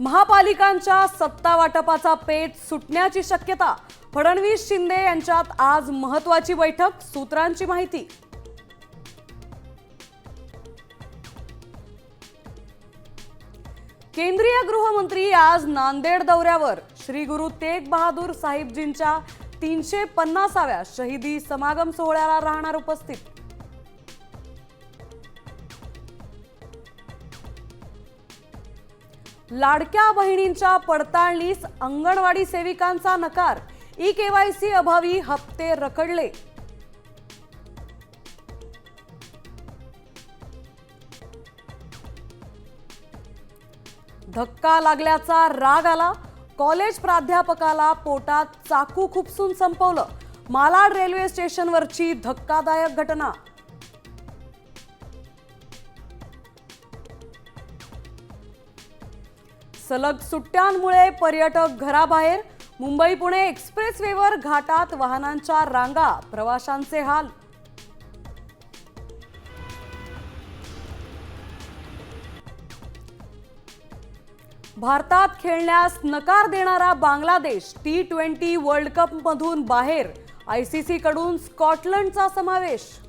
महापालिकांच्या सत्ता वाटपाचा पेच सुटण्याची शक्यता। फडणवीस शिंदे यांच्यात आज महत्त्वाची बैठक, सूत्रांची माहिती। केंद्रीय गृहमंत्री आज नांदेड दौऱ्यावर। श्री गुरु तेग बहादूर साहिबजींच्या 350व्या शहीदी समागम सोहळ्याला राहणार उपस्थित। लाडक्या बहिणींच्या पडताळणीस अंगणवाडी सेविकांचा नकार। ई-केवायसी अभावी हप्ते रखडले। धक्का लागल्याचा राग आला। कॉलेज प्राध्यापकाला पोटात चाकू खुपसून संपवलं। मालाड रेल्वे स्टेशनवरची धक्कादायक घटना। सलग सुट्ट्यांमुळे पर्यटक घराबाहेर। मुंबई पुणे एक्सप्रेसवेवर घाटात वाहनांच्या रांगा, प्रवाशांचे हाल। भारतात खेळण्यास नकार देणारा बांगलादेश T20 वर्ल्ड कप मधून बाहेर। ICC कडून स्कॉटलंडचा समावेश।